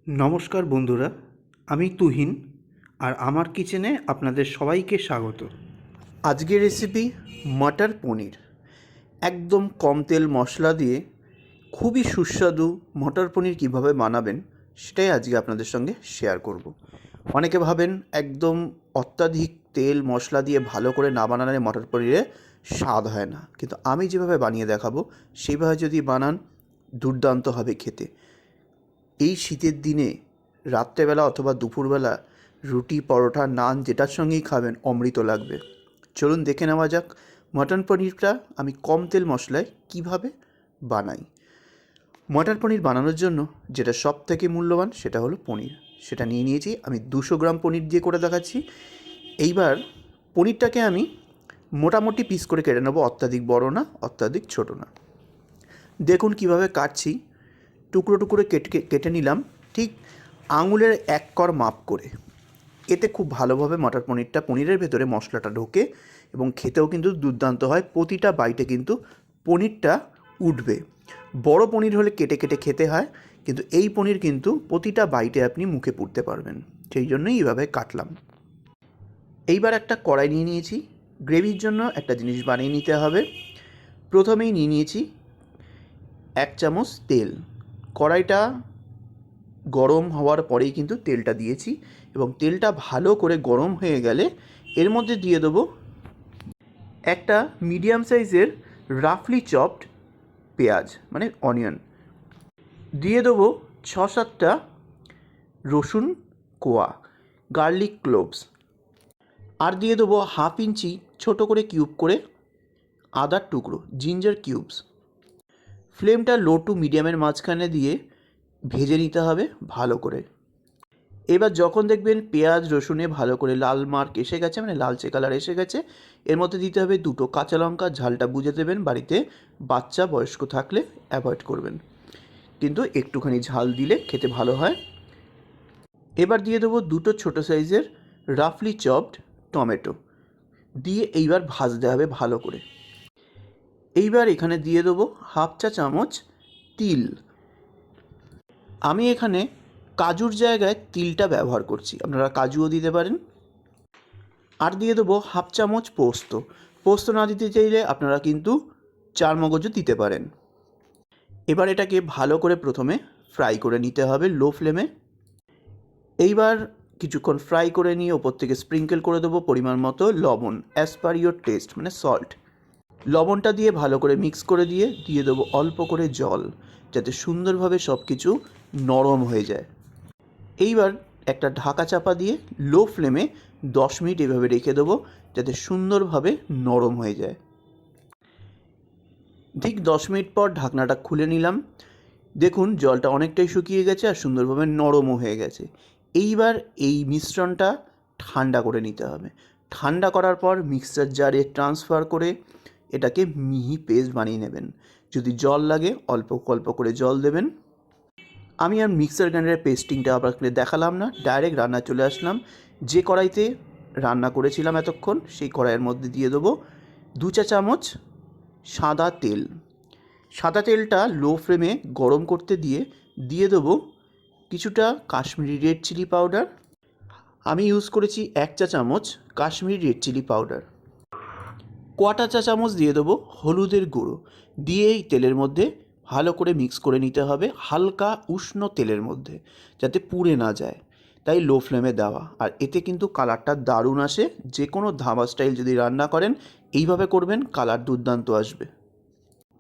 নমস্কার বন্ধুরা, আমি তুহিন আর আমার কিচেনে আপনাদের সবাইকে স্বাগত। আজকের রেসিপি মটর পনির। একদম কম তেল মশলা দিয়ে খুবই সুস্বাদু মটর পনির কীভাবে বানাবেন সেটাই আজকে আপনাদের সঙ্গে শেয়ার করব। অনেকে ভাবেন একদম অত্যাধিক তেল মশলা দিয়ে ভালো করে না বানালে মটর পনিরে স্বাদ হয় না, কিন্তু আমি যেভাবে বানিয়ে দেখাবো সেইভাবে যদি বানান দুর্দান্ত হবে খেতে। এই শীতের দিনে রাত্রেবেলা অথবা দুপুরবেলা রুটি পরোটা নান যেটার সঙ্গেই খাবেন অমৃত লাগবে। চলুন দেখে নেওয়া যাক মটন পনিরটা আমি কম তেল মশলায় কিভাবে বানাই। মটর পনির বানানোর জন্য যেটা সব থেকে মূল্যবান সেটা হলো পনির। সেটা নিয়ে নিয়েছি, আমি 200 গ্রাম পনির দিয়ে করে দেখাচ্ছি। এইবার পনিরটাকে আমি মোটামুটি পিস করে কেটে নেবো, অত্যাধিক বড় না অত্যাধিক ছোট না। দেখুন কিভাবে কাটছি, টুকরো টুকরো কেটে নিলাম ঠিক আঙুলের 1 কর মাপ করে। এতে খুব ভালোভাবে মটর পনিরের ভেতরে মশলাটা ঢোকে এবং খেতেও কিন্তু দুর্দান্ত হয়। প্রতিটা বাইটে কিন্তু পনিরটা উঠবে। বড় পনির হলে কেটে কেটে খেতে হয়, কিন্তু এই পনির কিন্তু প্রতিটা বাইটে আপনি মুখে পুরতে পারবেন, সেই জন্যই এইভাবে কাটলাম। এইবার একটা কড়াই নিয়ে নিয়েছি। গ্রেভির জন্য একটা জিনিস বানিয়ে নিতে হবে। প্রথমেই নিয়ে নিয়েছি 1 চামচ তেল। কড়াইটা গরম হওয়ার পরেই কিন্তু তেলটা দিয়েছি এবং তেলটা ভালো করে গরম হয়ে গেলে এর মধ্যে দিয়ে দেবো একটা মিডিয়াম সাইজের রাফলি চপড পেঁয়াজ মানে অনিয়ন, দিয়ে দেবো 6-7টা রসুন কোয়া, গার্লিক ক্লোভস, আর দিয়ে দেবো 1/2 ইঞ্চি ছোটো করে কিউব করে আদার টুকরো জিঞ্জার কিউবস। ফ্লেমটা লো টু মিডিয়ামের মাঝখানে দিয়ে ভেজে নিতে হবে ভালো করে। এবার যখন দেখবেন পেঁয়াজ রসুনে ভালো করে লাল মার্ক এসে গেছে, মানে লালচে কালার এসে গেছে, এর মধ্যে দিতে হবে 2টো কাঁচা লঙ্কা। ঝালটা বুঝে দেবেন, বাড়িতে বাচ্চা বয়স্ক থাকলে অ্যাভয়েড করবেন, কিন্তু একটুখানি ঝাল দিলে খেতে ভালো হয়। এবার দিয়ে দেবো 2টো ছোটো সাইজের রাফলি চপড টমেটো, দিয়ে এইবার ভাজতে হবে ভালো করে। এইবার এখানে দিয়ে দেবো 1/2 চা চামচ তিল। আমি এখানে কাজুর জায়গায় তিলটা ব্যবহার করছি, আপনারা কাজুও দিতে পারেন। আর দিয়ে দেবো 1/2 চামচ পোস্ত। পোস্ত না দিতে চাইলে আপনারা কিন্তু চারমগজও দিতে পারেন। এবার এটাকে ভালো করে প্রথমে ফ্রাই করে নিতে হবে লো ফ্লেমে। এইবার কিছুক্ষণ ফ্রাই করে নিয়ে ওপর থেকে স্প্রিঙ্কেল করে দেবো পরিমাণ মতো লবণ, অ্যাজ পার ইয়োর টেস্ট মানে সল্ট। লবণটা দিয়ে ভালো করে মিক্স করে দিয়ে দেবো অল্প করে জল, যাতে সুন্দরভাবে সব কিছু নরম হয়ে যায়। এইবার একটা ঢাকা চাপা দিয়ে লো ফ্লেমে 10 মিনিট এভাবে রেখে দেবো, যাতে সুন্দরভাবে নরম হয়ে যায়। ঠিক 10 মিনিট পর ঢাকনাটা খুলে নিলাম। দেখুন জলটা অনেকটাই শুকিয়ে গেছে আর সুন্দরভাবে নরমও হয়ে গেছে। এইবার এই মিশ্রণটা ঠান্ডা করে নিতে হবে। ঠান্ডা করার পর মিক্সার জারে ট্রান্সফার করে এটাকে মিহি পেস্ট বানিয়ে নেবেন। যদি জল লাগে অল্প অল্প করে জল দেবেন। আমি আর মিক্সার গ্রাইন্ডারের পেস্টিংটা আপনাকে দেখালাম না, ডাইরেক্ট রান্না চলে আসলাম। যে কড়াইতে রান্না করেছিলাম এতক্ষণ সেই কড়াইয়ের মধ্যে দিয়ে দেবো 2 চা চামচ সাদা তেল। সাদা তেলটা লো ফ্লেমে গরম করতে দিয়ে দেবো কিছুটা কাশ্মীরি রেড চিলি পাউডার। আমি ইউজ করেছি 1 চা চামচ কাশ্মীরি রেড চিলি পাউডার। 1/4 চা চামচ দিয়ে দেবো হলুদের গুঁড়ো, দিয়ে এই তেলের মধ্যে ভালো করে মিক্স করে নিতে হবে হালকা উষ্ণ তেলের মধ্যে, যাতে পুড়ে না যায়, তাই লো ফ্লেমে দেওয়া। আর এতে কিন্তু কালারটা দারুণ আসে। যে কোনো ধাবা স্টাইল যদি রান্না করেন এইভাবে করবেন, কালার দুর্দান্ত আসবে।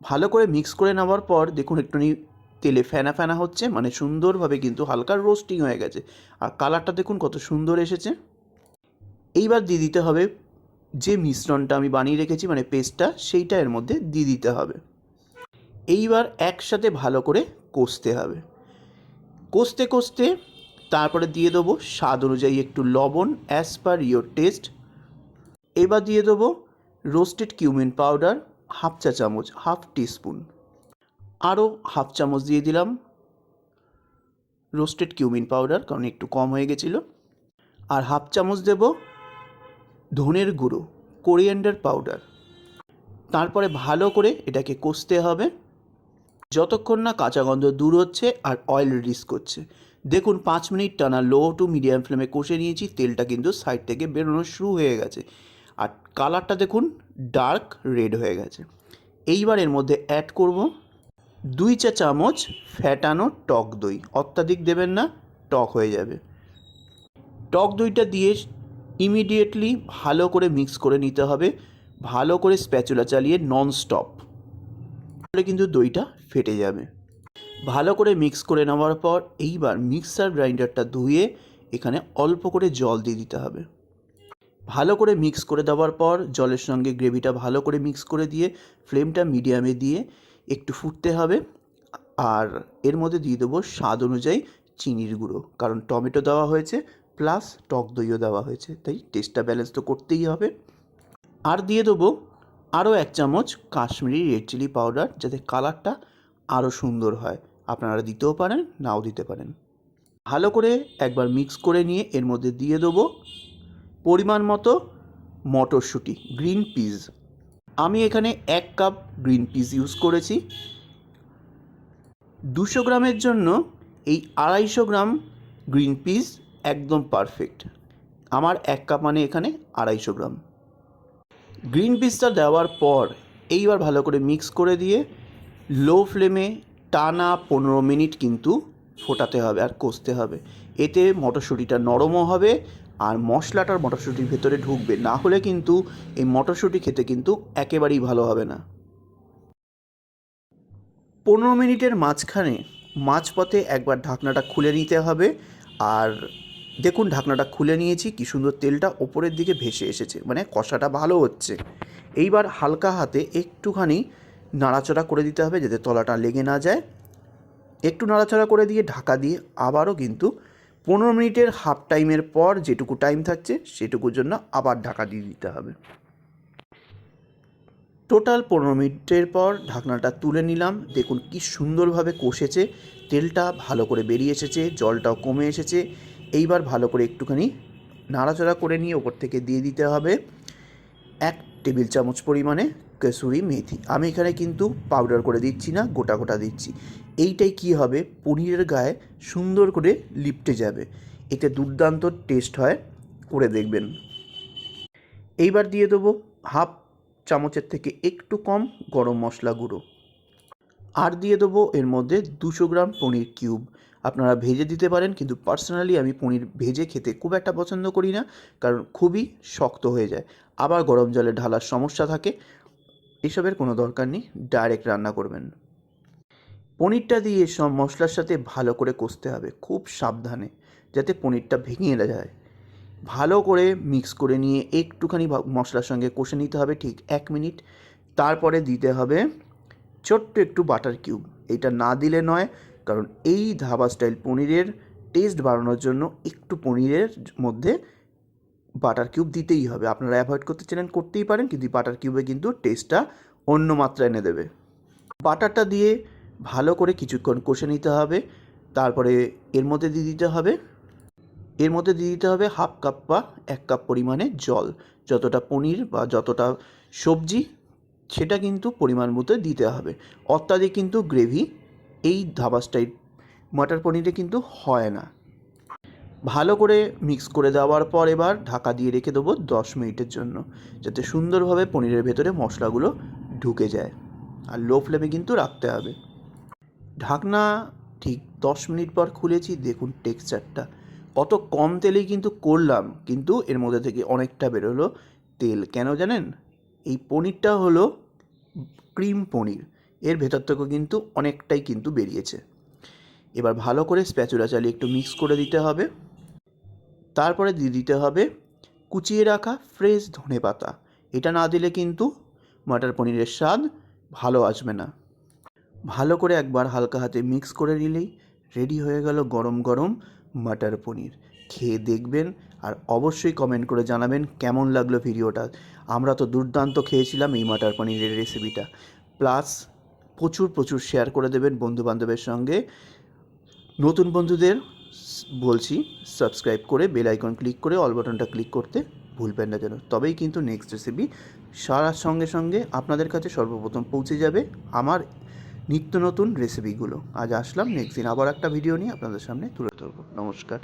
ভালো করে মিক্স করে নেওয়ার পর দেখুন একটুখানি তেলে ফেনা ফেনা হচ্ছে, মানে সুন্দরভাবে কিন্তু হালকা রোস্টিং হয়ে গেছে আর কালারটা দেখুন কত সুন্দর এসেছে। এইবার দিয়ে দিতে হবে যে মিশ্রণটা আমি বানিয়ে রেখেছি মানে পেস্টটা, সেইটা এর মধ্যে দিয়ে দিতে হবে। এইবার একসাথে ভালো করে কষতে হবে। কষতে কষতে তারপরে দিয়ে দেবো স্বাদ অনুযায়ী একটু লবণ, অ্যাজ পার ইয়োর টেস্ট। এবার দিয়ে দেবো রোস্টেড কিউমিন পাউডার 1/2 চা চামচ, 1/2 টিস্পুন। আরও 1/2 চামচ দিয়ে দিলাম রোস্টেড কিউমিন পাউডার, কারণ একটু কম হয়ে গেছিলো। আর 1/2 চামচ দেব ধনের গুঁড়ো, কোরিয়ান্ডার পাউডার। তারপরে ভালো করে এটাকে কষতে হবে। যতক্ষণ না কাঁচা গন্ধ দূর হচ্ছে আর অয়েল রিলিজ করছে। দেখুন 5 মিনিট টানা লো টু মিডিয়াম ফ্লেমে কষে নিয়েছি, তেলটা কিন্তু সাইড থেকে বেরোনো শুরু হয়ে গেছে আর কালারটা দেখুন ডার্ক রেড হয়ে গেছে। এইবার এর মধ্যে অ্যাড করব 2 চা চামচ ফ্যাটানো টক দই। অত্যাধিক দেবেন না, টক হয়ে যাবে। টক দইটা দিয়ে ইমিডিয়েটলি ভালো করে মিক্স করে নিতে হবে, ভালো করে স্প্যাচুলা চালিয়ে নন স্টপ, তাহলে কিন্তু দইটা ফেটে যাবে। ভালো করে মিক্স করে নেওয়ার পর এইবার মিক্সার গ্রাইন্ডারটা ধুয়ে এখানে অল্প করে জল দিয়ে দিতে হবে। ভালো করে মিক্স করে দেওয়ার পর জলের সঙ্গে গ্রেভিটা ভালো করে মিক্স করে দিয়ে ফ্লেমটা মিডিয়ামে দিয়ে একটু ফুটতে হবে। আর এর মধ্যে দিয়ে দেবো স্বাদ অনুযায়ী চিনির গুঁড়ো, কারণ টমেটো দেওয়া হয়েছে প্লাস টক দইও দেওয়া হয়েছে, তাই টেস্টটা ব্যালেন্স তো করতেই হবে। আর দিয়ে দেবো আরও 1 চামচ কাশ্মীরি রেড চিলি পাউডার, যাতে কালারটা আরও সুন্দর হয়। আপনারা দিতেও পারেন, নাও দিতে পারেন। ভালো করে একবার মিক্স করে নিয়ে এর মধ্যে দিয়ে দেবো পরিমাণ মতো মটরশুঁটি, গ্রিন পিস। আমি এখানে 1 কাপ গ্রিন পিস ইউজ করেছি। 200 গ্রামের জন্য এই 250 গ্রাম গ্রিন পিস একদম পারফেক্ট। আমার 1 কাপ মানে এখানে 250 গ্রাম। গ্রিন পিসটা দেওয়ার পর এইবার ভালো করে মিক্স করে দিয়ে লো ফ্লেমে টানা 15 মিনিট কিন্তু ফোটাতে হবে আর কষতে হবে। এতে মটরশুঁটিটা নরমও হবে আর মশলাটার মটরশুঁটির ভেতরে ঢুকবে, না হলে কিন্তু এই মটরশুঁটি খেতে কিন্তু একেবারেই ভালো হবে না। 15 মিনিটের মাঝখানে মাঝপথে একবার ঢাকনাটা খুলে নিতে হবে। আর দেখুন ঢাকনাটা খুলে নিয়েছি, কী সুন্দর তেলটা ওপরের দিকে ভেসে এসেছে, মানে কষাটা ভালো হচ্ছে। এইবার হালকা হাতে একটুখানি নাড়াচাড়া করে দিতে হবে যাতে তলাটা লেগে না যায়। একটু নাড়াচাড়া করে দিয়ে ঢাকা দিয়ে আবারও কিন্তু 15 মিনিটের হাফ টাইমের পর যেটুকু টাইম থাকছে সেটুকুর জন্য আবার ঢাকা দিয়ে দিতে হবে। টোটাল 15 মিনিটের পর ঢাকনাটা তুলে নিলাম। দেখুন কি সুন্দরভাবে কষেছে, তেলটা ভালো করে বেরিয়ে এসেছে, জলটাও কমে এসেছে। এইবার ভালো করে একটুখানি নাড়াচাড়া করে নিয়ে ওপর থেকে দিয়ে দিতে হবে 1 টেবিল চামচ পরিমাণে কসুরি মেথি। আমি এখানে কিন্তু পাউডার করে দিচ্ছি না, গোটা গোটা দিচ্ছি। এইটাই কি হবে, পনিরের গায়ে সুন্দর করে লিপটে যাবে, এতে দুর্দান্ত টেস্ট হয়, করে দেখবেন। এইবার দিয়ে দেবো হাফ চামচের থেকে একটু কম গরম মশলা গুঁড়ো। আর দিয়ে দেবো এর মধ্যে 200 গ্রাম পনির কিউব। আপনারা ভেজে দিতে পারেন, কিন্তু পার্সোনালি আমি পনির ভেজে খেতে খুব একটা পছন্দ করি না, কারণ খুবই শক্ত হয়ে যায়, আবার গরম জলে ঢালার সমস্যা থাকে। এসবের কোনো দরকার নেই, ডাইরেক্ট রান্না করবেন। পনিরটা দিয়ে সব মশলার সাথে ভালো করে কষতে হবে, খুব সাবধানে, যাতে পনিরটা ভেঙে না যায়। ভালো করে মিক্স করে নিয়ে একটুখানি মশলার সঙ্গে কষে নিতে হবে ঠিক 1 মিনিট। তারপরে দিতে হবে ছোট্ট একটু বাটার কিউব। এটা না দিলে নয়, কারণ এই ধাবা স্টাইল পনিরের টেস্ট বাড়ানোর জন্য একটু পনিরের মধ্যে বাটার কিউব দিতেই হবে। আপনারা অ্যাভয়েড করতে চাইলেন করতেই পারেন, কিন্তু বাটার কিউবে কিন্তু টেস্টটা অন্য মাত্রা এনে দেবে। বাটারটা দিয়ে ভালো করে কিছুক্ষণ কষে নিতে হবে। তারপরে এর মধ্যে দিয়ে দিতে হবে হাফ কাপ বা 1 কাপ পরিমাণে জল। যতটা পনির বা যতটা সবজি সেটা কিন্তু পরিমাণ মতো দিতে হবে। অত্যাধিক কিন্তু গ্রেভি এই ধাবা স্টাইল মটর পনিরে কিন্তু হয় না। ভালো করে মিক্স করে দেওয়ার পর এবার ঢাকা দিয়ে রেখে দেবো 10 মিনিটের জন্য, যাতে সুন্দরভাবে পনিরের ভেতরে মশলাগুলো ঢুকে যায়। আর লো ফ্লেমে কিন্তু রাখতে হবে। ঢাকনা ঠিক 10 মিনিট পর খুলেছি, দেখুন টেক্সচারটা কত কম তেলেই কিন্তু করলাম, কিন্তু এর মধ্যে থেকে অনেকটা বেরোলো তেল। কেন জানেন, এই পনিরটা হলো ক্রিম পনির, এর ভেতর থেকেও কিন্তু অনেকটাই কিন্তু বেরিয়েছে। এবার ভালো করে স্প্যাচুলা চালিয়ে একটু মিক্স করে দিতে হবে। তারপরে দিয়ে দিতে হবে কুচিয়ে রাখা ফ্রেশ ধনেপাতা। এটা না দিলে কিন্তু মটর পনিরের স্বাদ ভালো আসবে না। ভালো করে একবার হালকা হাতে মিক্স করে নিলেই রেডি হয়ে গেল গরম গরম মটর পনির। খেয়ে দেখবেন আর অবশ্যই কমেন্ট করে জানাবেন কেমন লাগলো ভিডিওটা। আমরা তো দুর্দান্ত খেয়েছিলাম এই মটর পনিরের রেসিপিটা। প্লাস প্রচুর প্রচুর শেয়ার করে দেবেন বন্ধুবান্ধবের সঙ্গে। নতুন বন্ধুদের বলছি সাবস্ক্রাইব করে বেল আইকন ক্লিক করে অল বাটনটা ক্লিক করতে ভুলবেন না যেন, তবেই কিন্তু নেক্সট রেসিপি সারার সঙ্গে সঙ্গে আপনাদের কাছে সর্বপ্রথম পৌঁছে যাবে আমার নিত্য নতুন রেসিপিগুলো। আজ আসলাম, নেক্সট দিন আবার একটা ভিডিও নিয়ে আপনাদের সামনে তুলে ধরবো। নমস্কার।